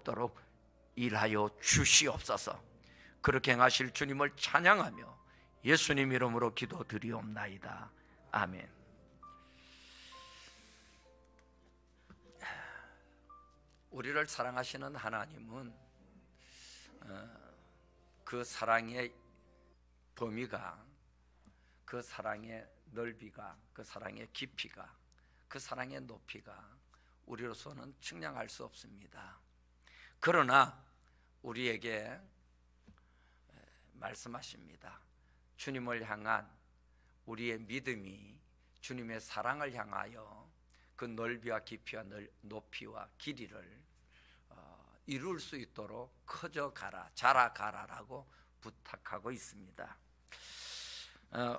없도록 일하여 주시옵소서. 그렇게 행하실 주님을 찬양하며 예수님 이름으로 기도드리옵나이다. 아멘. 우리를 사랑하시는 하나님은 그 사랑의 범위가, 그 사랑의 넓이가, 그 사랑의 깊이가, 그 사랑의 높이가 우리로서는 측량할 수 없습니다. 그러나 우리에게 말씀하십니다. 주님을 향한 우리의 믿음이 주님의 사랑을 향하여 그 넓이와 깊이와 높이와 길이를 이룰 수 있도록 커져가라, 자라가라라고 부탁하고 있습니다.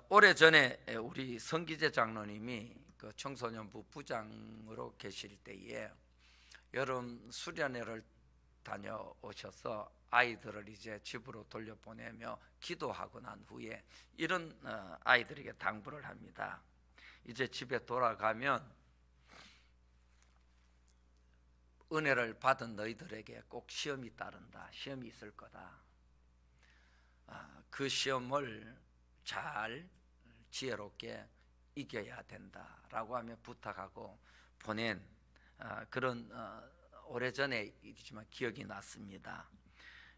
오래전에 우리 성기재 장로님이 그 청소년부 부장으로 계실 때에 여름 수련회를 다녀오셔서 아이들을 이제 집으로 돌려보내며 기도하고 난 후에 이런 아이들에게 당부를 합니다. 이제 집에 돌아가면 은혜를 받은 너희들에게 꼭 시험이 따른다. 시험이 있을 거다. 그 시험을 잘 지혜롭게 이겨야 된다라고 하며 부탁하고 보낸 그런 오래전의 일이지만 기억이 났습니다.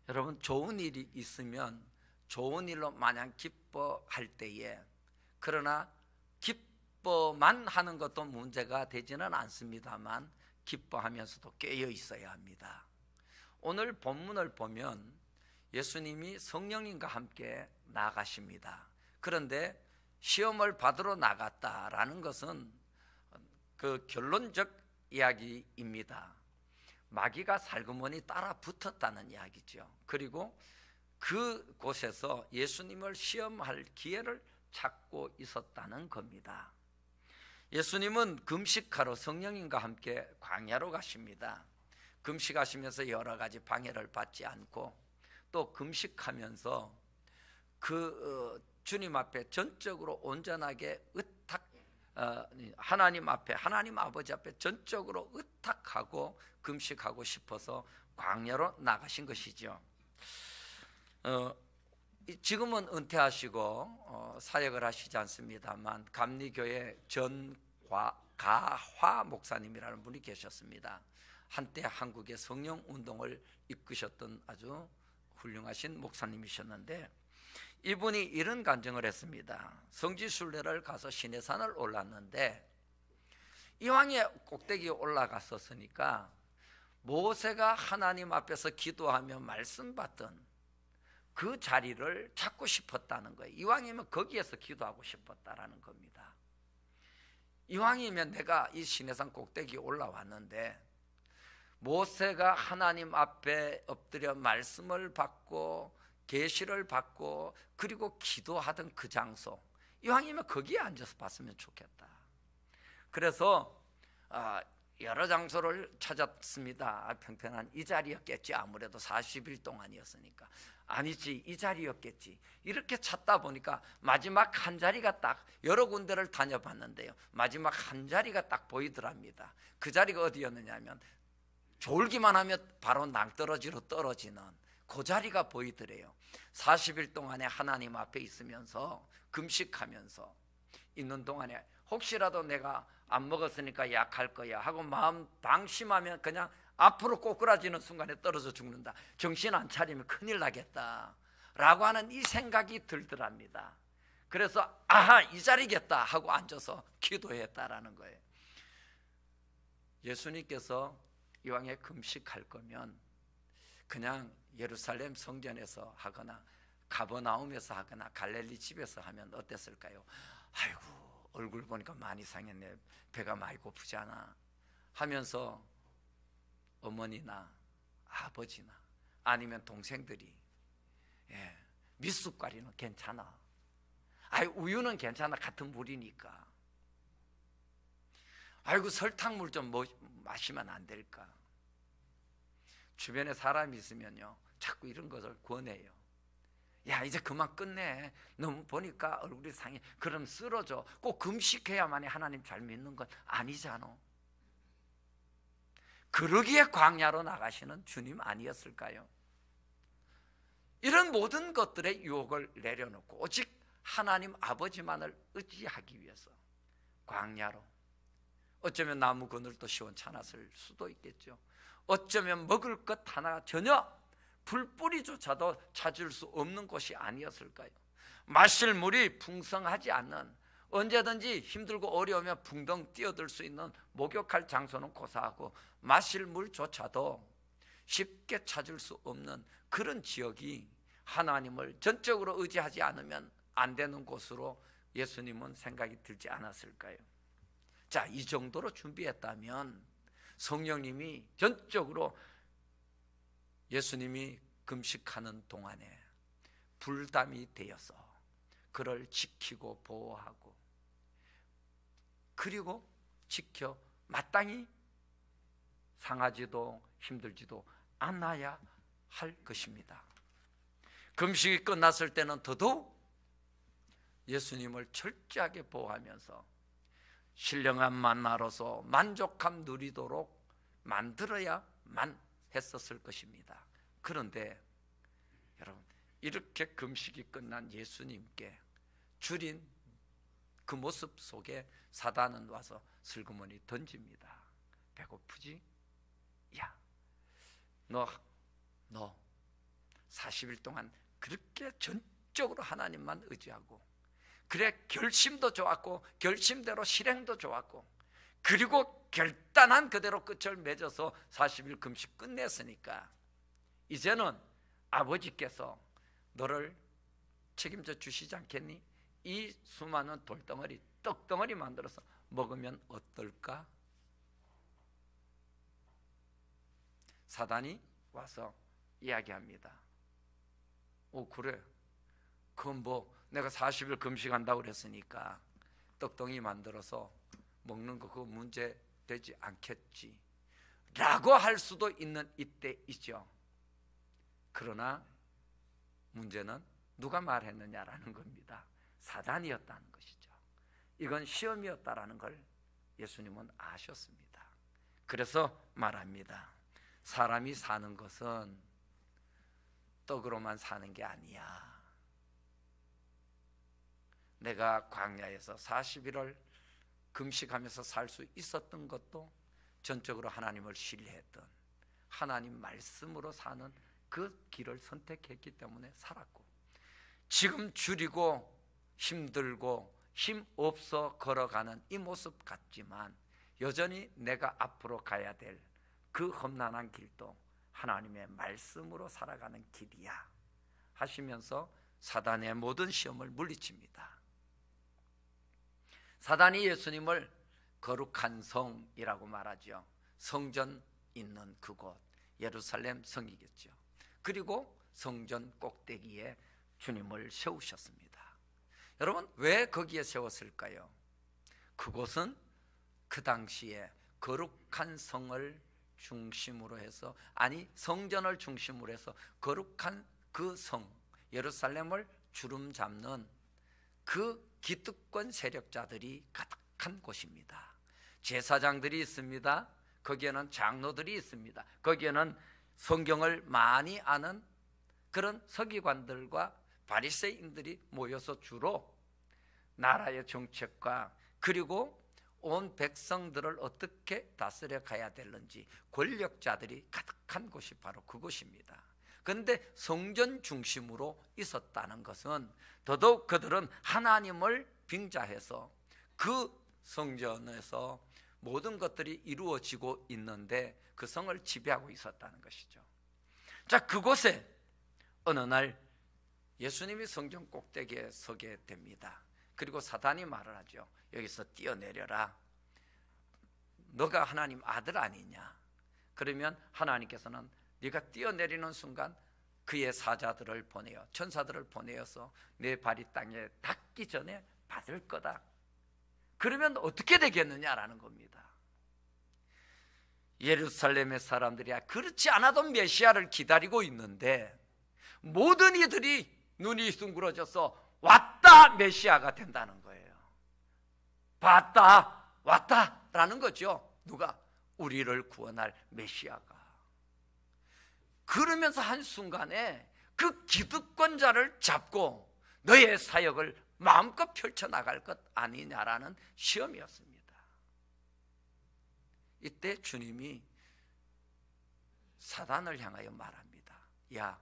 여러분, 좋은 일이 있으면 좋은 일로 마냥 기뻐할 때에, 그러나 기뻐만 하는 것도 문제가 되지는 않습니다만 기뻐하면서도 깨어 있어야 합니다. 오늘 본문을 보면 예수님이 성령님과 함께 나가십니다. 그런데 시험을 받으러 나갔다라는 것은 그 결론적 이야기입니다. 마귀가 살그머니 따라 붙었다는 이야기죠. 그리고 그곳에서 예수님을 시험할 기회를 찾고 있었다는 겁니다. 예수님은 금식하러 성령님과 함께 광야로 가십니다. 금식하시면서 여러 가지 방해를 받지 않고 또 금식하면서 그 주님 앞에 전적으로 온전하게 하나님 앞에, 하나님 아버지 앞에 전적으로 의탁하고 금식하고 싶어서 광야로 나가신 것이죠. 지금은 은퇴하시고 사역을 하시지 않습니다만 감리교회 전가화 목사님이라는 분이 계셨습니다. 한때 한국의 성령 운동을 이끄셨던 아주 훌륭하신 목사님이셨는데, 이분이 이런 간증을 했습니다. 성지순례를 가서 시내산을 올랐는데 이왕에 꼭대기에 올라갔었으니까 모세가 하나님 앞에서 기도하며 말씀 받던 그 자리를 찾고 싶었다는 거예요. 이왕이면 거기에서 기도하고 싶었다라는 겁니다. 이왕이면 내가 이 시내산 꼭대기에 올라왔는데 모세가 하나님 앞에 엎드려 말씀을 받고 계시를 받고 그리고 기도하던 그 장소, 이왕이면 거기에 앉아서 봤으면 좋겠다. 그래서 여러 장소를 찾았습니다. 평평한 이 자리였겠지. 아무래도 40일 동안이었으니까. 아니지, 이 자리였겠지. 이렇게 찾다 보니까 마지막 한 자리가 딱, 여러 군데를 다녀봤는데요, 마지막 한 자리가 딱 보이더랍니다. 그 자리가 어디였느냐 하면 졸기만 하면 바로 낭떠러지로 떨어지는 그 자리가 보이더래요. 40일 동안에 하나님 앞에 있으면서 금식하면서 있는 동안에 혹시라도 내가 안 먹었으니까 약할 거야 하고 마음 방심하면 그냥 앞으로 꼬꾸라지는 순간에 떨어져 죽는다, 정신 안 차리면 큰일 나겠다 라고 하는 이 생각이 들더랍니다. 그래서 아하, 이 자리겠다 하고 앉아서 기도했다라는 거예요. 예수님께서 이왕에 금식할 거면 그냥 예루살렘 성전에서 하거나 가버나움에서 하거나 갈릴리 집에서 하면 어땠을까요? 아이고, 얼굴 보니까 많이 상했네, 배가 많이 고프잖아 하면서 어머니나 아버지나 아니면 동생들이 미숫가리는 괜찮아, 우유는 괜찮아, 같은 물이니까, 아이고 설탕물 좀 마시면 안 될까? 주변에 사람이 있으면요 자꾸 이런 것을 권해요. 야, 이제 그만 끝내, 너무 보니까 얼굴이 상해, 그럼 쓰러져. 꼭 금식해야만이 하나님 잘 믿는 건 아니잖아. 그러기에 광야로 나가시는 주님 아니었을까요? 이런 모든 것들의 유혹을 내려놓고 오직 하나님 아버지만을 의지하기 위해서 광야로, 어쩌면 나무 그늘도 시원찮았을 수도 있겠죠. 어쩌면 먹을 것 하나 전혀 불뿌리조차도 찾을 수 없는 곳이 아니었을까요? 마실 물이 풍성하지 않는, 언제든지 힘들고 어려우면 붕덩 뛰어들 수 있는 목욕할 장소는 고사하고 마실 물조차도 쉽게 찾을 수 없는 그런 지역이 하나님을 전적으로 의지하지 않으면 안 되는 곳으로 예수님은 생각이 들지 않았을까요? 자, 이 정도로 준비했다면 성령님이 전적으로 예수님이 금식하는 동안에 불담이 되어서 그를 지키고 보호하고 그리고 지켜 마땅히 상하지도 힘들지도 않아야 할 것입니다. 금식이 끝났을 때는 더더욱 예수님을 철저하게 보호하면서 신령한 만나로서 만족함 누리도록 만들어야만 했었을 것입니다. 그런데 여러분, 이렇게 금식이 끝난 예수님께 줄인 그 모습 속에 사단은 와서 슬그머니 던집니다. 배고프지? 야, 너 40일 동안 그렇게 전적으로 하나님만 의지하고, 그래 결심도 좋았고 결심대로 실행도 좋았고, 그리고 결단한 그대로 끝을 맺어서 40일 금식 끝냈으니까 이제는 아버지께서 너를 책임져 주시지 않겠니? 이 수많은 돌덩어리, 떡덩어리 만들어서 먹으면 어떨까? 사단이 와서 이야기합니다. 오, 그래, 그건 뭐 내가 40일 금식한다고 그랬으니까 떡덩이 만들어서 먹는 거 그거 문제 되지 않겠지 라고 할 수도 있는 이때이죠. 그러나 문제는 누가 말했느냐라는 겁니다. 사단이었다는 것이죠. 이건 시험이었다라는 걸 예수님은 아셨습니다. 그래서 말합니다. 사람이 사는 것은 떡으로만 사는 게 아니야. 내가 광야에서 40일을 금식하면서 살 수 있었던 것도 전적으로 하나님을 신뢰했던 하나님 말씀으로 사는 그 길을 선택했기 때문에 살았고, 지금 줄이고 힘들고 힘없어 걸어가는 이 모습 같지만 여전히 내가 앞으로 가야 될 그 험난한 길도 하나님의 말씀으로 살아가는 길이야 하시면서 사단의 모든 시험을 물리칩니다. 사단이 예수님을 거룩한 성이라고 말하죠. 성전 있는 그곳, 예루살렘 성이겠죠. 그리고 성전 꼭대기에 주님을 세우셨습니다. 여러분, 왜 거기에 세웠을까요? 그곳은 그 당시에 거룩한 성을 중심으로 해서, 아니 성전을 중심으로 해서 거룩한 그 성 예루살렘을 주름 잡는 그 기득권 세력자들이 가득한 곳입니다. 제사장들이 있습니다. 거기에는 장로들이 있습니다. 거기에는 성경을 많이 아는 그런 서기관들과 바리새인들이 모여서 주로 나라의 정책과 그리고 온 백성들을 어떻게 다스려 가야 되는지 권력자들이 가득한 곳이 바로 그곳입니다. 그런데 성전 중심으로 있었다는 것은 더더욱 그들은 하나님을 빙자해서 그 성전에서 모든 것들이 이루어지고 있는데 그 성을 지배하고 있었다는 것이죠. 자, 그곳에 어느 날 예수님이 성전 꼭대기에 서게 됩니다. 그리고 사단이 말을 하죠. 여기서 뛰어내려라. 너가 하나님 아들 아니냐? 그러면 하나님께서는 네가 뛰어내리는 순간 그의 사자들을 보내어, 천사들을 보내어서 내 발이 땅에 닿기 전에 받을 거다. 그러면 어떻게 되겠느냐라는 겁니다. 예루살렘의 사람들이 그렇지 않아도 메시아를 기다리고 있는데 모든 이들이 눈이 둥그러져서 왔다, 메시아가 된다는 거예요. 봤다, 왔다라는 거죠. 누가? 우리를 구원할 메시아가. 그러면서 한순간에 그 기득권자를 잡고 너의 사역을 마음껏 펼쳐나갈 것 아니냐라는 시험이었습니다. 이때 주님이 사단을 향하여 말합니다. 야,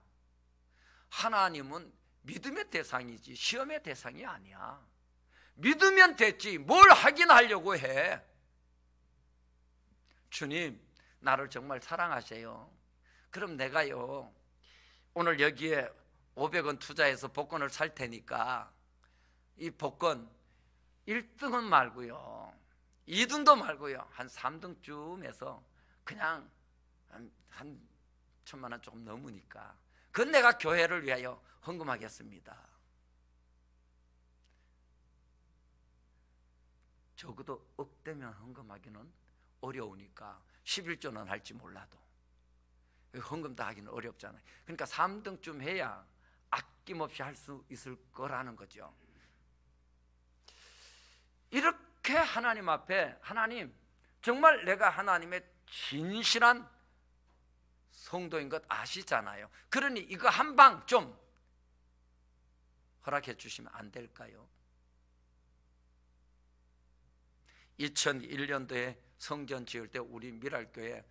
하나님은 믿음의 대상이지 시험의 대상이 아니야. 믿으면 됐지 뭘 확인하려고 해. 주님, 나를 정말 사랑하세요. 그럼 내가요, 오늘 여기에 500원 투자해서 복권을 살 테니까 이 복권 1등은 말고요, 2등도 말고요, 한 3등쯤 해서 그냥 한 1,000만 원 조금 넘으니까 그건 내가 교회를 위하여 헌금하겠습니다. 적어도 억대면 헌금하기는 어려우니까 11조는 할지 몰라도 헌금 다 하기는 어렵잖아요. 그러니까 3등쯤 해야 아낌없이 할 수 있을 거라는 거죠. 이렇게 하나님 앞에, 하나님 정말 내가 하나님의 진실한 성도인 것 아시잖아요. 그러니 이거 한 방 좀 허락해 주시면 안 될까요? 2001년도에 성전 지을 때 우리 미랄교회,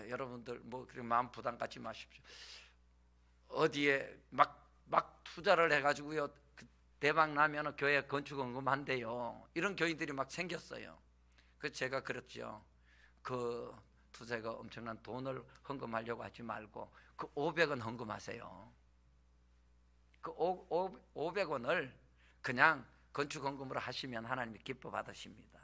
여러분들 뭐 그렇게 마음 부담 갖지 마십시오. 어디에 막 투자를 해가지고요, 대박 나면 교회 건축 헌금한대요. 이런 교인들이 막 생겼어요. 그래서 제가 그랬죠. 그 투자가 엄청난 돈을 헌금하려고 하지 말고 그 500원 헌금하세요. 그 500원을 그냥 건축 헌금으로 하시면 하나님이 기뻐 받으십니다.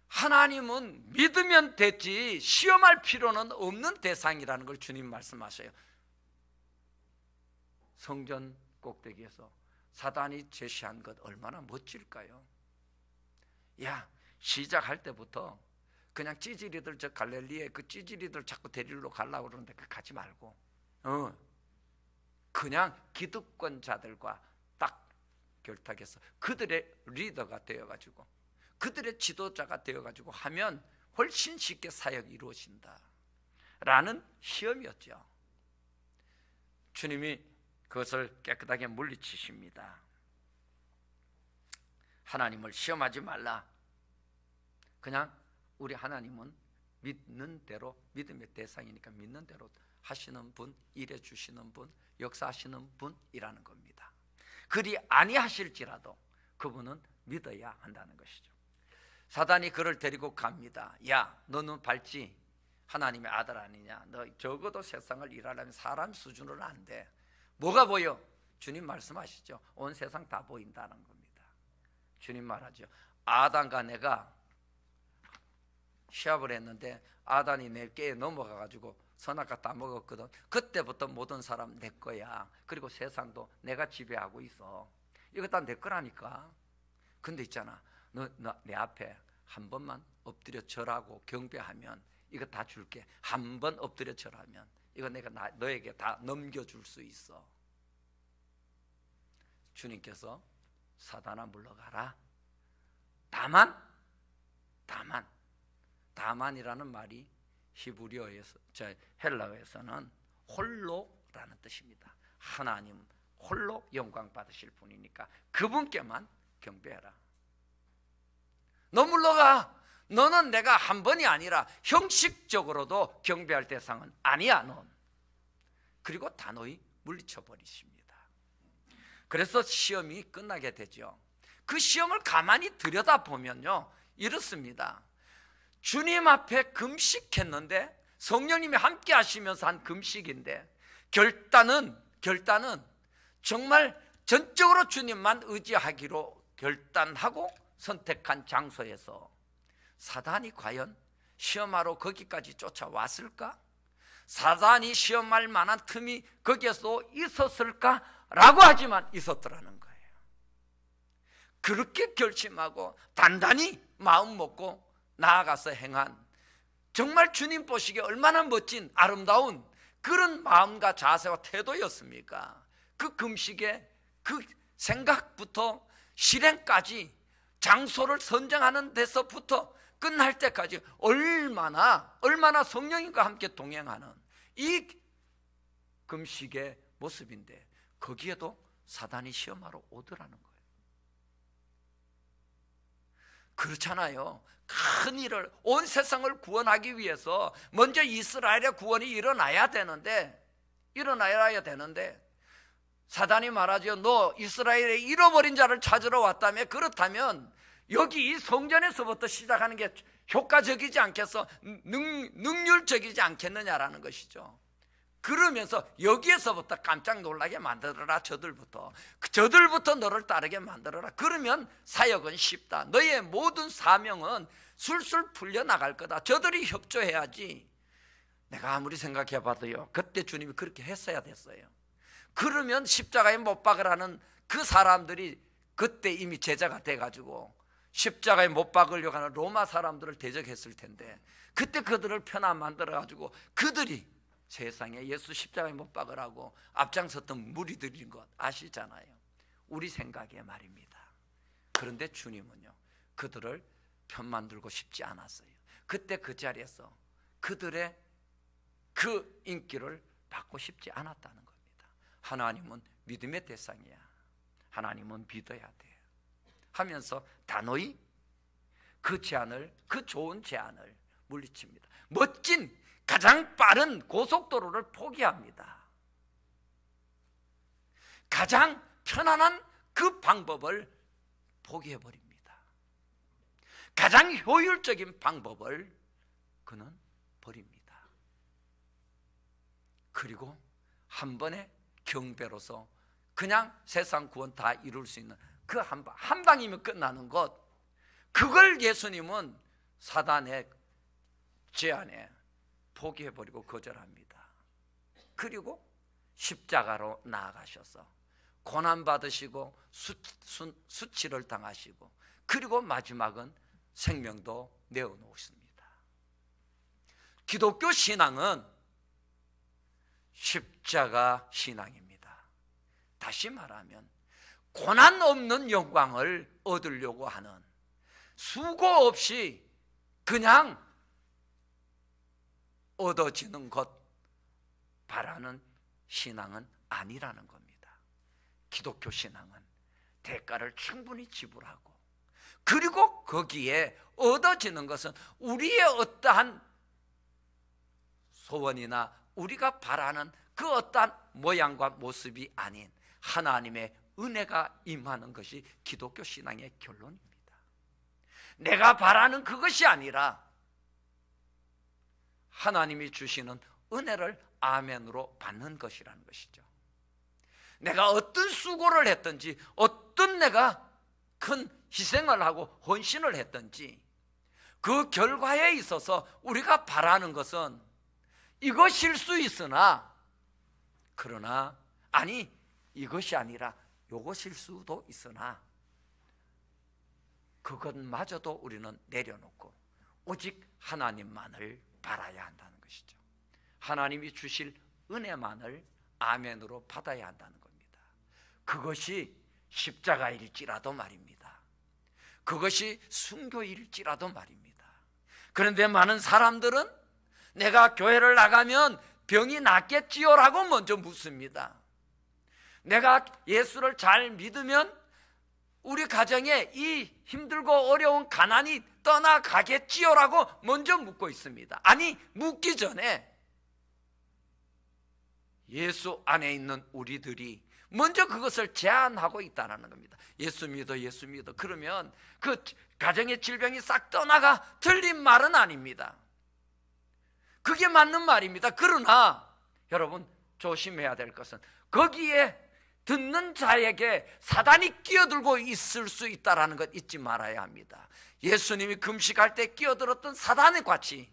하나님은 믿으면 됐지 시험할 필요는 없는 대상이라는 걸 주님 말씀하셔요. 성전 꼭대기에서 사단이 제시한 것 얼마나 멋질까요? 야, 시작할 때부터 그냥 찌질이들, 저 갈릴리에 그 찌질이들 자꾸 데리러 가려고 그러는데 가지 말고 그냥 기득권자들과 딱 결탁해서 그들의 리더가 되어가지고 그들의 지도자가 되어가지고 하면 훨씬 쉽게 사역이 이루어진다 라는 시험이었죠. 주님이 그것을 깨끗하게 물리치십니다. 하나님을 시험하지 말라. 그냥 우리 하나님은 믿는 대로, 믿음의 대상이니까 믿는 대로 하시는 분, 일해 주시는 분, 역사하시는 분이라는 겁니다. 그리 아니하실지라도 그분은 믿어야 한다는 것이죠. 사단이 그를 데리고 갑니다. 야, 너는 밝지? 하나님의 아들 아니냐? 너 적어도 세상을 일하려면 사람 수준으로는 안 돼. 뭐가 보여? 주님 말씀하시죠. 온 세상 다 보인다는 겁니다. 주님 말하죠. 아담과 내가 시합을 했는데 아담이 내 깨에 넘어가가지고 선악과 다 먹었거든. 그때부터 모든 사람 내 거야. 그리고 세상도 내가 지배하고 있어. 이거 다 내 거라니까. 근데 있잖아, 너 내 앞에 한 번만 엎드려 절하고 경배하면 이거 다 줄게. 한 번 엎드려 절하면 이거 내가 너에게 다 넘겨줄 수 있어. 주님께서 사단아 물러가라. 다만이라는 말이 히브리어에서, 헬라어에서는 홀로라는 뜻입니다. 하나님 홀로 영광 받으실 분이니까 그분께만 경배해라. 너 물러가. 너는 내가 한 번이 아니라 형식적으로도 경배할 대상은 아니야. 넌. 그리고 단호히 물리쳐 버리십니다. 그래서 시험이 끝나게 되죠. 그 시험을 가만히 들여다보면요, 이렇습니다. 주님 앞에 금식했는데, 성령님이 함께 하시면서 한 금식인데, 결단은 정말 전적으로 주님만 의지하기로 결단하고 선택한 장소에서 사단이 과연 시험하러 거기까지 쫓아왔을까? 사단이 시험할 만한 틈이 거기에서 있었을까라고 하지만 있었더라는 거예요. 그렇게 결심하고 단단히 마음 먹고 나아가서 행한, 정말 주님 보시기에 얼마나 멋진 아름다운 그런 마음과 자세와 태도였습니까? 그 금식의 그 생각부터 실행까지 장소를 선정하는 데서부터 끝날 때까지 얼마나 성령님과 함께 동행하는 이 금식의 모습인데, 거기에도 사단이 시험하러 오더라는 거예요. 그렇잖아요. 큰 일을, 온 세상을 구원하기 위해서 먼저 이스라엘의 구원이 일어나야 되는데 사단이 말하죠. 너 이스라엘의 잃어버린 자를 찾으러 왔다며? 그렇다면 여기 이 성전에서부터 시작하는 게 효과적이지 않겠어? 능률적이지 않겠느냐라는 것이죠. 그러면서 여기에서부터 깜짝 놀라게 만들어라. 저들부터 너를 따르게 만들어라. 그러면 사역은 쉽다. 너의 모든 사명은 술술 풀려나갈 거다. 저들이 협조해야지. 내가 아무리 생각해봐도요, 그때 주님이 그렇게 했어야 됐어요. 그러면 십자가에 못 박으라는 그 사람들이 그때 이미 제자가 돼가지고 십자가에 못 박으려고 하는 로마 사람들을 대적했을 텐데, 그때 그들을 편안 만들어가지고 그들이 세상에 예수 십자가에 못 박으라고 앞장섰던 무리들인 것 아시잖아요. 우리 생각에 말입니다. 그런데 주님은요, 그들을 편 만들고 싶지 않았어요. 그때 그 자리에서 그들의 그 인기를 받고 싶지 않았다는 겁니다. 하나님은 믿음의 대상이야. 하나님은 믿어야 돼 하면서 단호히 그 좋은 제안을 물리칩니다. 멋진 가장 빠른 고속도로를 포기합니다. 가장 편안한 그 방법을 포기해버립니다. 가장 효율적인 방법을 그는 버립니다. 그리고 한 번의 경배로서 그냥 세상 구원 다 이룰 수 있는 그 한 방이면 끝나는 것, 그걸 예수님은 사단의 제안에 포기해버리고 거절합니다. 그리고 십자가로 나아가셔서 고난받으시고 수치를 당하시고, 그리고 마지막은 생명도 내어놓으십니다. 기독교 신앙은 십자가 신앙입니다. 다시 말하면 고난 없는 영광을 얻으려고 하는, 수고 없이 그냥 얻어지는 것 바라는 신앙은 아니라는 겁니다. 기독교 신앙은 대가를 충분히 지불하고, 그리고 거기에 얻어지는 것은 우리의 어떠한 소원이나 우리가 바라는 그 어떠한 모양과 모습이 아닌 하나님의 은혜가 임하는 것이 기독교 신앙의 결론입니다. 내가 바라는 그것이 아니라 하나님이 주시는 은혜를 아멘으로 받는 것이라는 것이죠. 내가 어떤 수고를 했든지, 어떤 내가 큰 희생을 하고 헌신을 했든지, 그 결과에 있어서 우리가 바라는 것은 이것일 수 있으나, 그러나 아니 이것이 아니라 이것일 수도 있으나, 그것마저도 우리는 내려놓고 오직 하나님만을 바라야 한다는 것이죠. 하나님이 주실 은혜만을 아멘으로 받아야 한다는 겁니다. 그것이 십자가일지라도 말입니다. 그것이 순교일지라도 말입니다. 그런데 많은 사람들은 내가 교회를 나가면 병이 낫겠지요라고 먼저 묻습니다. 내가 예수를 잘 믿으면 우리 가정에 이 힘들고 어려운 가난이 떠나가겠지요라고 먼저 묻고 있습니다. 아니, 묻기 전에 예수 안에 있는 우리들이 먼저 그것을 제안하고 있다는 겁니다. 예수 믿어, 예수 믿어. 그러면 그 가정의 질병이 싹 떠나가? 틀린 말은 아닙니다. 그게 맞는 말입니다. 그러나 여러분 조심해야 될 것은, 거기에 듣는 자에게 사단이 끼어들고 있을 수 있다는 것 잊지 말아야 합니다. 예수님이 금식할 때 끼어들었던 사단의 같이,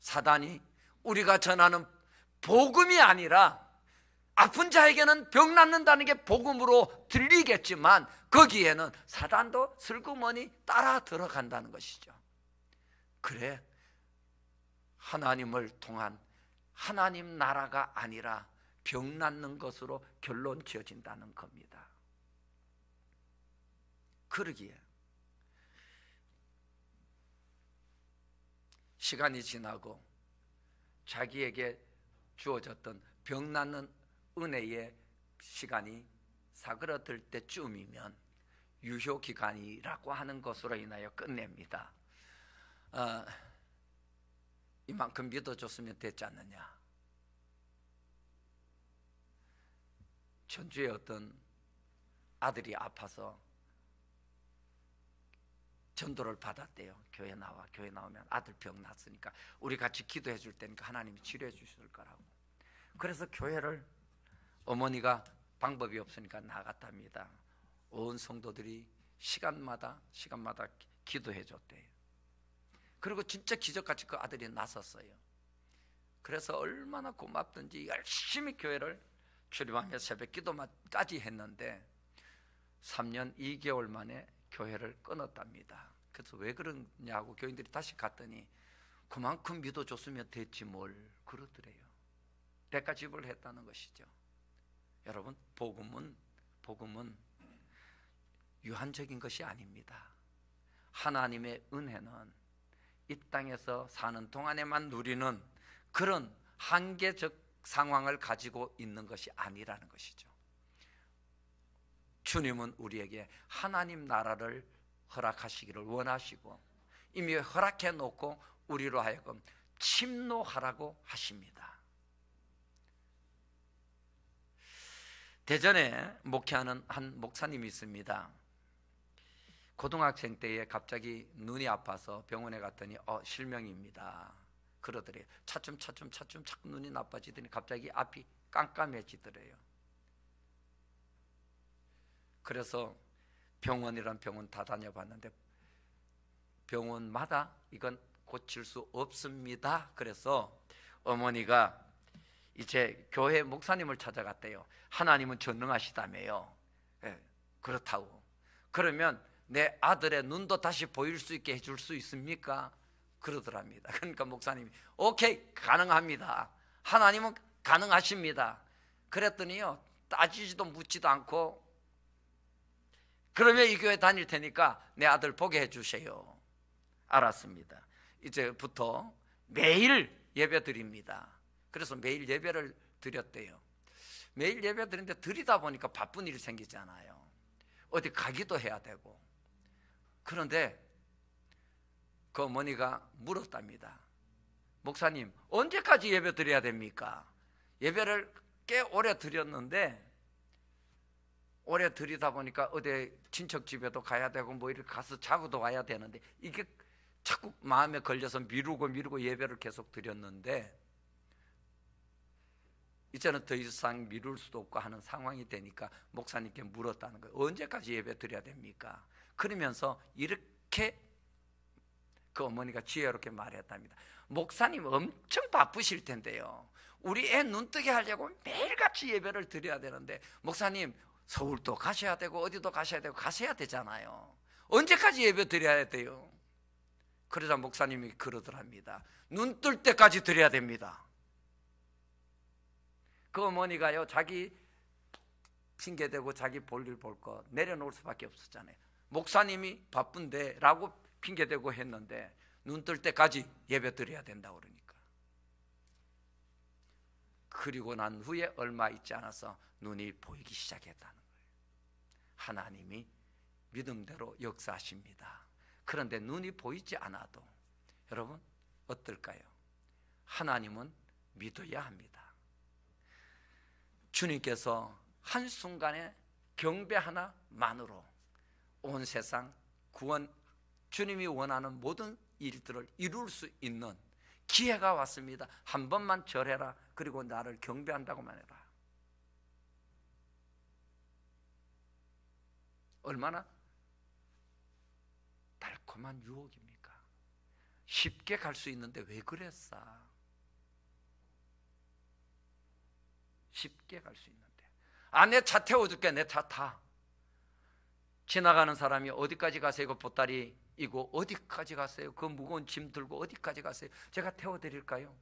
사단이 우리가 전하는 복음이 아니라, 아픈 자에게는 병 낫는다는 게 복음으로 들리겠지만 거기에는 사단도 슬그머니 따라 들어간다는 것이죠. 그래, 하나님을 통한 하나님 나라가 아니라 병 낫는 것으로 결론 지어진다는 겁니다. 그러기에 시간이 지나고 자기에게 주어졌던 병 낫는 은혜의 시간이 사그러들 때쯤이면 유효기간이라고 하는 것으로 인하여 끝냅니다. 이만큼 믿어줬으면 됐지 않느냐. 전주에 어떤 아들이 아파서 전도를 받았대요. 교회 나오면 아들 병 났으니까 우리 같이 기도해 줄 테니까 하나님이 치료해 주실 거라고. 그래서 교회를 어머니가 방법이 없으니까 나갔답니다. 온 성도들이 시간마다 기도해 줬대요. 그리고 진짜 기적같이 그 아들이 나섰어요. 그래서 얼마나 고맙든지 열심히 교회를 출입하며 새벽 기도까지 했는데 3년 2개월 만에 교회를 끊었답니다. 그래서 왜 그러냐고 교인들이 다시 갔더니 그만큼 믿어줬으면 됐지 뭘 그러더래요. 대가 지불을 했다는 것이죠. 여러분, 복음은 유한적인 것이 아닙니다. 하나님의 은혜는 이 땅에서 사는 동안에만 누리는 그런 한계적 상황을 가지고 있는 것이 아니라는 것이죠. 주님은 우리에게 하나님 나라를 허락하시기를 원하시고 이미 허락해 놓고 우리로 하여금 침노하라고 하십니다. 대전에 목회하는 한 목사님이 있습니다. 고등학생 때에 갑자기 눈이 아파서 병원에 갔더니 실명입니다 그러더래요. 차츰 자꾸 눈이 나빠지더니 갑자기 앞이 깜깜해지더래요. 그래서 병원이란 병원 다 다녀봤는데 병원마다 이건 고칠 수 없습니다. 그래서 어머니가 이제 교회 목사님을 찾아갔대요. 하나님은 전능하시다며요. 그렇다고. 그러면 내 아들의 눈도 다시 보일 수 있게 해줄 수 있습니까? 그러더랍니다. 그러니까 목사님이 오케이, 가능합니다. 하나님은 가능하십니다. 그랬더니요, 따지지도 묻지도 않고 그러면 이 교회 다닐 테니까 내 아들 보게 해주세요. 알았습니다. 이제부터 매일 예배 드립니다. 그래서 매일 예배를 드렸대요. 매일 예배 드리는데 드리다 보니까 바쁜 일이 생기잖아요. 어디 가기도 해야 되고. 그런데 그 어머니가 물었답니다. 목사님, 언제까지 예배 드려야 됩니까? 예배를 꽤 오래 드렸는데 오래 드리다 보니까 어디 친척 집에도 가야 되고 뭐 이렇게 가서 자고도 와야 되는데 이게 자꾸 마음에 걸려서 미루고 예배를 계속 드렸는데 이제는 더 이상 미룰 수도 없고 하는 상황이 되니까 목사님께 물었다는 거예요. 언제까지 예배 드려야 됩니까? 그러면서 이렇게 그 어머니가 지혜롭게 말했답니다. 목사님 엄청 바쁘실 텐데요, 우리 애 눈뜨게 하려고 매일같이 예배를 드려야 되는데 목사님 서울도 가셔야 되고 어디도 가셔야 되고 가셔야 되잖아요. 언제까지 예배 드려야 돼요? 그러자 목사님이 그러더랍니다. 눈 뜰 때까지 드려야 됩니다. 그 어머니가요, 자기 핑계대고 자기 볼일 볼 거 내려놓을 수밖에 없었잖아요. 목사님이 바쁜데 라고 핑계대고 했는데 눈 뜰 때까지 예배 드려야 된다고 그러니까. 그리고 난 후에 얼마 있지 않아서 눈이 보이기 시작했다는 거예요. 하나님이 믿음대로 역사하십니다. 그런데 눈이 보이지 않아도 여러분 어떨까요? 하나님은 믿어야 합니다. 주님께서 한순간에 경배 하나만으로 온 세상 구원, 주님이 원하는 모든 일들을 이룰 수 있는 기회가 왔습니다. 한 번만 절해라. 그리고 나를 경배한다고만 해라. 얼마나 달콤한 유혹입니까? 쉽게 갈 수 있는데 왜 그랬어? 쉽게 갈 수 있는데. 내 차 태워줄게. 내 차 타. 지나가는 사람이 어디까지 가세요? 그 보따리 이고 어디까지 가세요? 그 무거운 짐 들고 어디까지 가세요? 제가 태워드릴까요?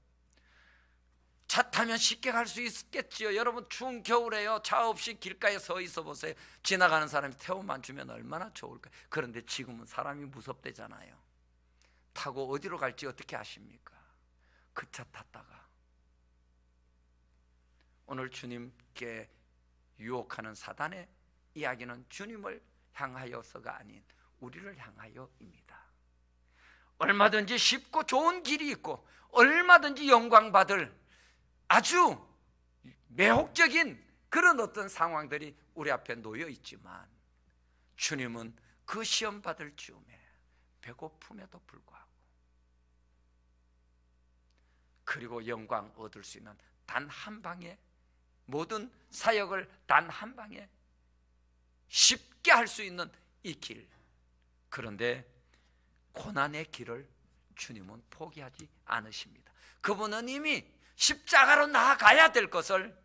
차 타면 쉽게 갈 수 있겠지요. 여러분 추운 겨울에요, 차 없이 길가에 서 있어 보세요. 지나가는 사람이 태워만 주면 얼마나 좋을까요? 그런데 지금은 사람이 무섭대잖아요. 타고 어디로 갈지 어떻게 아십니까? 그 차 탔다가 오늘 주님께 유혹하는 사단의 이야기는 주님을 향하여서가 아닌 우리를 향하여입니다. 얼마든지 쉽고 좋은 길이 있고 얼마든지 영광받을 아주 매혹적인 그런 어떤 상황들이 우리 앞에 놓여 있지만 주님은 그 시험 받을 즈음에 배고픔에도 불구하고 그리고 영광 얻을 수 있는 단 한 방에 모든 사역을 단 한 방에 쉽게 할 수 있는 이 길, 그런데 고난의 길을 주님은 포기하지 않으십니다. 그분은 이미 십자가로 나아가야 될 것을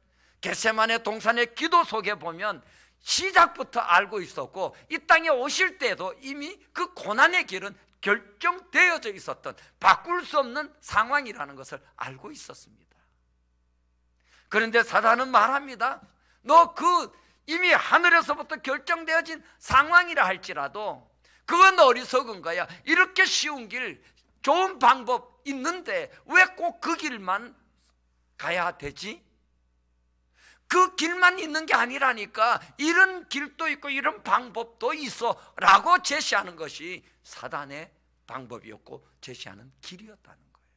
겟세마네 동산의 기도 속에 보면 시작부터 알고 있었고 이 땅에 오실 때도 이미 그 고난의 길은 결정되어져 있었던 바꿀 수 없는 상황이라는 것을 알고 있었습니다. 그런데 사단은 말합니다. 너 그 이미 하늘에서부터 결정되어진 상황이라 할지라도 그건 어리석은 거야. 이렇게 쉬운 길, 좋은 방법 있는데 왜 꼭 그 길만 가야 되지? 그 길만 있는 게 아니라니까. 이런 길도 있고 이런 방법도 있어 라고 제시하는 것이 사단의 방법이었고 제시하는 길이었다는 거예요.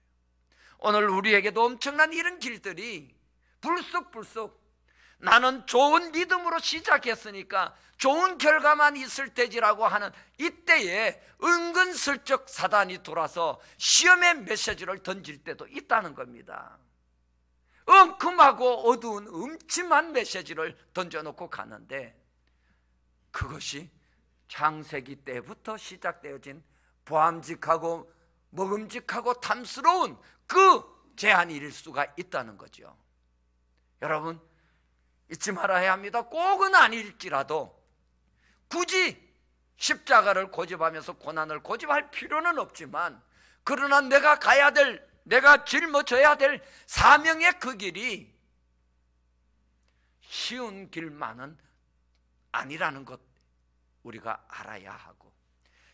오늘 우리에게도 엄청난 이런 길들이 불쑥불쑥 나는 좋은 믿음으로 시작했으니까 좋은 결과만 있을 테지라고 하는 이때에 은근슬쩍 사단이 돌아서 시험의 메시지를 던질 때도 있다는 겁니다. 엉큼하고 어두운 음침한 메시지를 던져놓고 가는데 그것이 창세기 때부터 시작되어진 보암직하고 먹음직하고 탐스러운 그 제한일 수가 있다는 거죠. 여러분 잊지 말아야 합니다. 꼭은 아닐지라도 굳이 십자가를 고집하면서 고난을 고집할 필요는 없지만 그러나 내가 가야 될, 내가 짊어져야 될 사명의 그 길이 쉬운 길만은 아니라는 것 우리가 알아야 하고,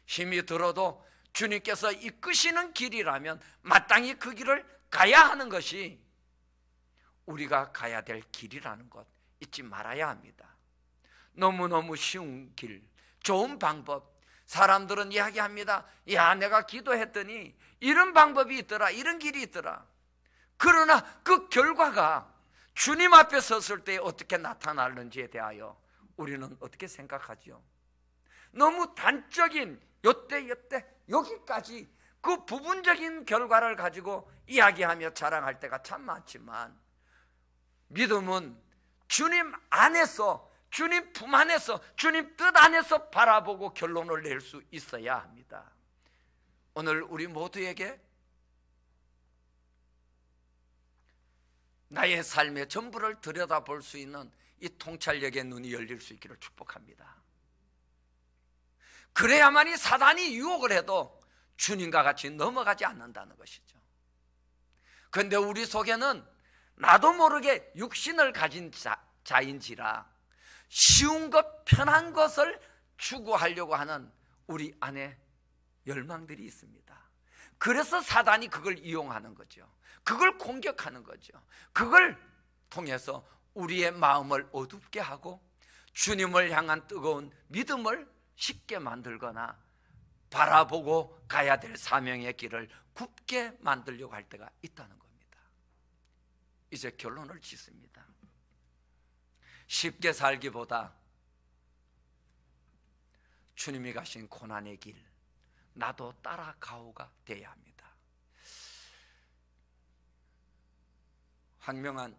힘이 들어도 주님께서 이끄시는 길이라면 마땅히 그 길을 가야 하는 것이 우리가 가야 될 길이라는 것 잊지 말아야 합니다. 너무너무 쉬운 길, 좋은 방법, 사람들은 이야기합니다. 야, 내가 기도했더니 이런 방법이 있더라, 이런 길이 있더라. 그러나 그 결과가 주님 앞에 섰을 때 어떻게 나타나는지에 대하여 우리는 어떻게 생각하죠? 너무 단적인 요때 여기까지 그 부분적인 결과를 가지고 이야기하며 자랑할 때가 참 많지만 믿음은 주님 안에서, 주님 품 안에서, 주님 뜻 안에서 바라보고 결론을 낼 수 있어야 합니다. 오늘 우리 모두에게 나의 삶의 전부를 들여다볼 수 있는 이 통찰력의 눈이 열릴 수 있기를 축복합니다. 그래야만이 사단이 유혹을 해도 주님과 같이 넘어가지 않는다는 것이죠. 그런데 우리 속에는 나도 모르게 육신을 가진 자인지라 쉬운 것, 편한 것을 추구하려고 하는 우리 안에 열망들이 있습니다. 그래서 사단이 그걸 이용하는 거죠. 그걸 공격하는 거죠. 그걸 통해서 우리의 마음을 어둡게 하고 주님을 향한 뜨거운 믿음을 쉽게 만들거나 바라보고 가야 될 사명의 길을 굽게 만들려고 할 때가 있다는 겁니다. 이제 결론을 짓습니다. 쉽게 살기보다 주님이 가신 고난의 길 나도 따라가오가 돼야 합니다. 황명한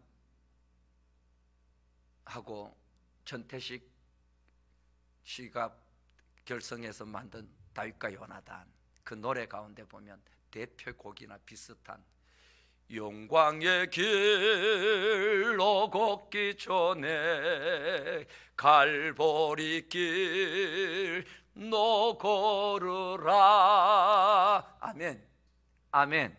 하고 전태식 씨가 결성해서 만든 다윗과 요나단, 그 노래 가운데 보면 대표곡이나 비슷한 영광의 길로 걷기 전에 갈보리 길 너 걸으라. 아멘, 아멘.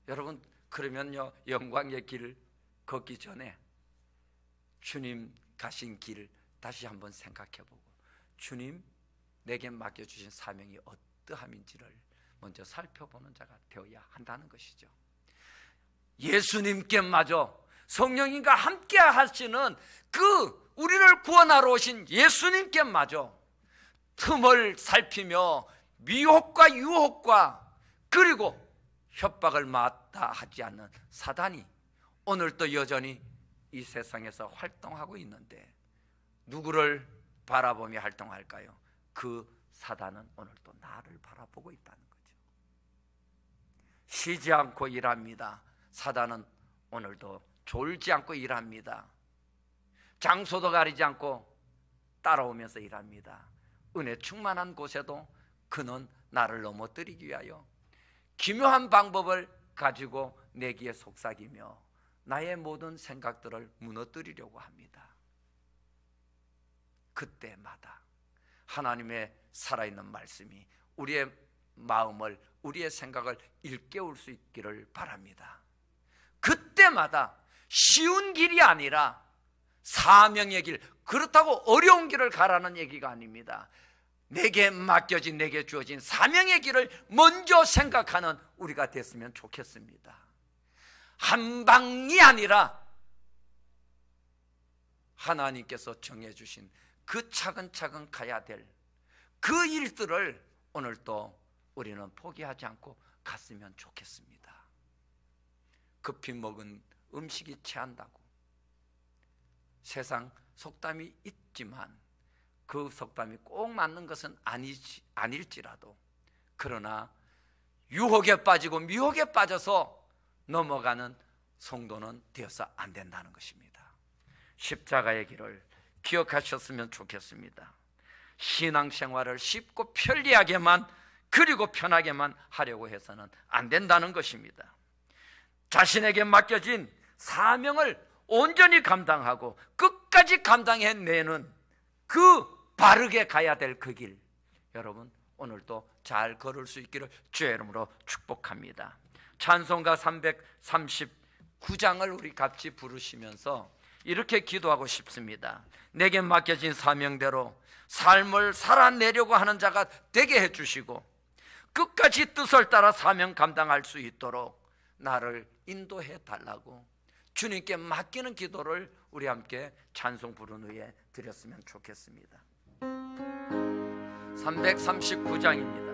여러분 그러면요, 영광의 길 걷기 전에 주님 가신 길 다시 한번 생각해보고, 주님 내게 맡겨주신 사명이 어떠함인지를 먼저 살펴보는 자가 되어야 한다는 것이죠. 예수님께마저 성령님과 함께 하시는 그 우리를 구원하러 오신 예수님께마저 틈을 살피며 미혹과 유혹과 그리고 협박을 마다하지 않는 사단이 오늘도 여전히 이 세상에서 활동하고 있는데, 누구를 바라보며 활동할까요? 그 사단은 오늘도 나를 바라보고 있다는 거죠. 쉬지 않고 일합니다. 사단은 오늘도 졸지 않고 일합니다. 장소도 가리지 않고 따라오면서 일합니다. 은혜 충만한 곳에도 그는 나를 넘어뜨리기 위하여 기묘한 방법을 가지고 내기에 속삭이며 나의 모든 생각들을 무너뜨리려고 합니다. 그때마다 하나님의 살아있는 말씀이 우리의 마음을, 우리의 생각을 일깨울 수 있기를 바랍니다. 그때마다 쉬운 길이 아니라 사명의 길, 그렇다고 어려운 길을 가라는 얘기가 아닙니다. 내게 맡겨진, 내게 주어진 사명의 길을 먼저 생각하는 우리가 됐으면 좋겠습니다. 한 방이 아니라 하나님께서 정해주신 그 차근차근 가야 될 그 일들을 오늘도 우리는 포기하지 않고 갔으면 좋겠습니다. 급히 먹은 음식이 체한다고 세상 속담이 있지만 그 속담이 꼭 맞는 것은 아닐지라도, 그러나 유혹에 빠지고 미혹에 빠져서 넘어가는 성도는 되어서 안 된다는 것입니다. 십자가의 길을 기억하셨으면 좋겠습니다. 신앙생활을 쉽고 편리하게만, 그리고 편하게만 하려고 해서는 안 된다는 것입니다. 자신에게 맡겨진 사명을 온전히 감당하고 끝까지 감당해내는 그 바르게 가야 될 그 길, 여러분 오늘도 잘 걸을 수 있기를 주의 이름으로 축복합니다. 찬송가 339장을 우리 같이 부르시면서 이렇게 기도하고 싶습니다. 내게 맡겨진 사명대로 삶을 살아내려고 하는 자가 되게 해주시고 끝까지 뜻을 따라 사명 감당할 수 있도록 나를 인도해 달라고 주님께 맡기는 기도를 우리 함께 찬송 부른 후에 드렸으면 좋겠습니다. 339장입니다.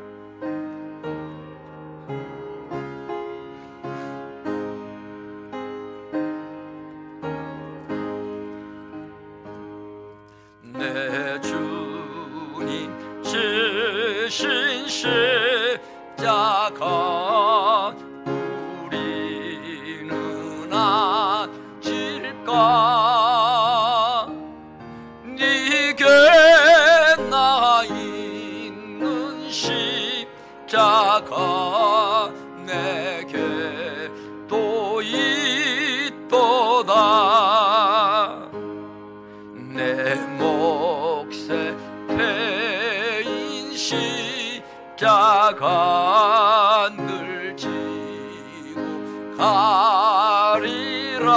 내 주님 지신 십자가 우리는 아질까? 네게 나 있는 십자가 내게 또 있도다. 내 몫에 패인 십자가 늘 지고 가리라.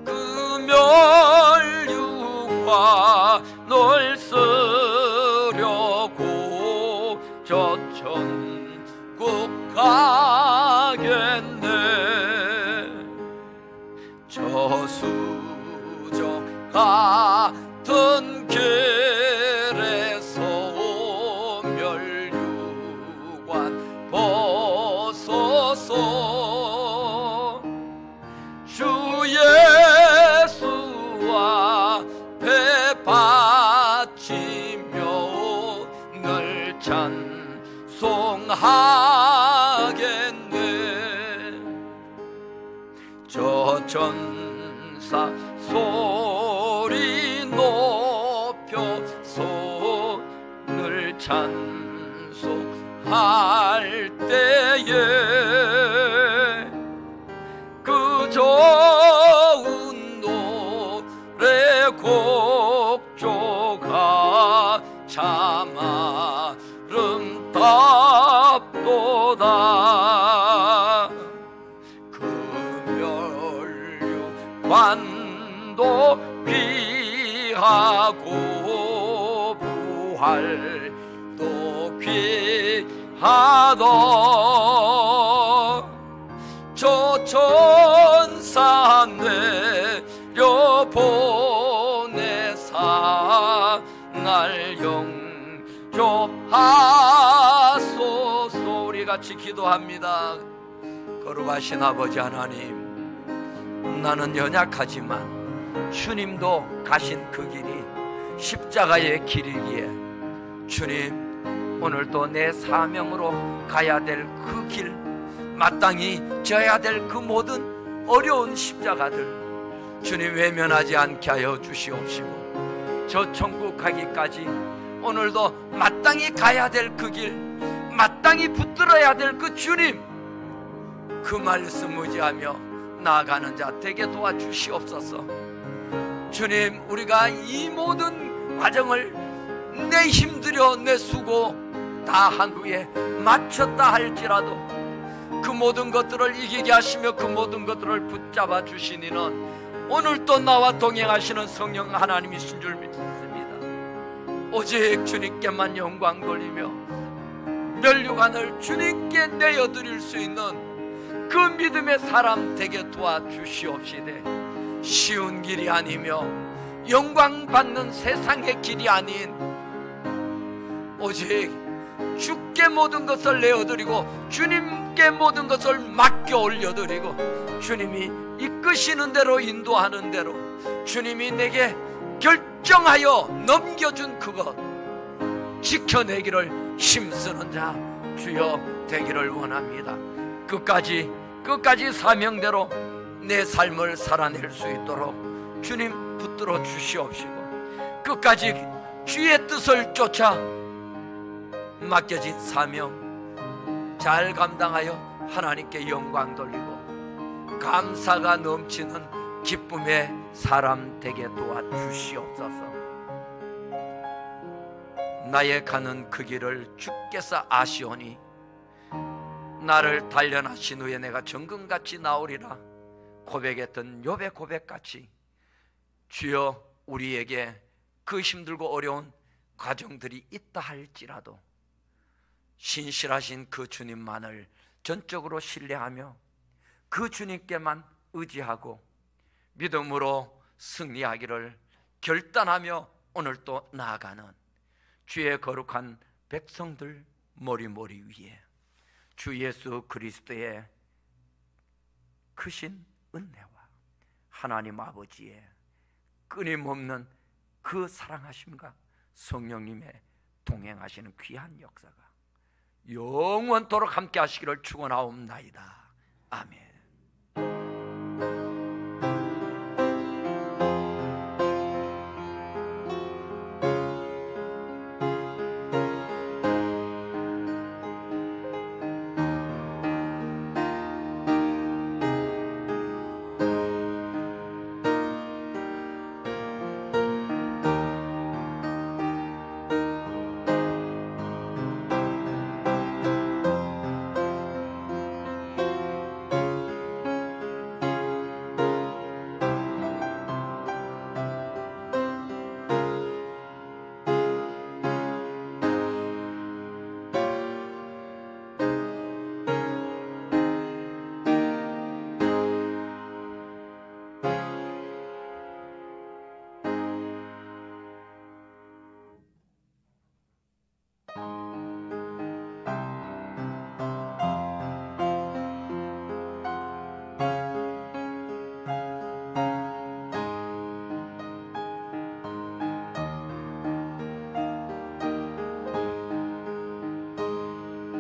그 멸류관 널 쓰려고 저 천국 가겠네. 저수저 같은 길에서 멸류관 벗어서 주 예수와 배 바치며 늘 찬송하겠네. 저 전사 소리 높여 손을 찬송할 때에 그 좋은 노래 곡조가 참 아름답도다. 부활도 귀하도 저 천사 내려보내사 날 영접하소서. 우리 같이 기도합니다. 거룩하신 아버지 하나님, 나는 연약하지만 주님도 가신 그 길이 십자가의 길이기에 주님, 오늘도 내 사명으로 가야 될 그 길, 마땅히 져야 될 그 모든 어려운 십자가들 주님 외면하지 않게 하여 주시옵시고, 저 천국 가기까지 오늘도 마땅히 가야 될 그 길, 마땅히 붙들어야 될 그 주님, 그 말씀 의지하며 나아가는 자 되게 도와주시옵소서. 주님, 우리가 이 모든 과정을 내 힘들여 내 수고 다 한국에 마쳤다 할지라도 그 모든 것들을 이기게 하시며 그 모든 것들을 붙잡아 주시니는 오늘 또 나와 동행하시는 성령 하나님이신 줄 믿습니다. 오직 주님께만 영광 돌리며 면류관을 주님께 내어드릴 수 있는 그 믿음의 사람 되게 도와주시옵시되, 쉬운 길이 아니며 영광 받는 세상의 길이 아닌 오직 주께 모든 것을 내어드리고 주님께 모든 것을 맡겨 올려드리고 주님이 이끄시는 대로 인도하는 대로 주님이 내게 결정하여 넘겨준 그것 지켜내기를 힘쓰는 자 주여 되기를 원합니다. 끝까지 사명대로 내 삶을 살아낼 수 있도록 주님 붙들어 주시옵시고, 끝까지 주의 뜻을 쫓아 맡겨진 사명 잘 감당하여 하나님께 영광 돌리고 감사가 넘치는 기쁨의 사람 되게 도와주시옵소서. 나의 가는 그 길을 주께서 아시오니 나를 단련하신 후에 내가 정금같이 나오리라 고백했던 욥의 고백같이 주여, 우리에게 그 힘들고 어려운 과정들이 있다 할지라도 신실하신 그 주님만을 전적으로 신뢰하며 그 주님께만 의지하고 믿음으로 승리하기를 결단하며 오늘 또 나아가는 주의 거룩한 백성들 머리머리 위에 주 예수 그리스도의 크신 은혜와 하나님 아버지의 끊임없는 그 사랑하심과 성령님의 동행하시는 귀한 역사가 영원토록 함께 하시기를 축원하옵나이다. 아멘.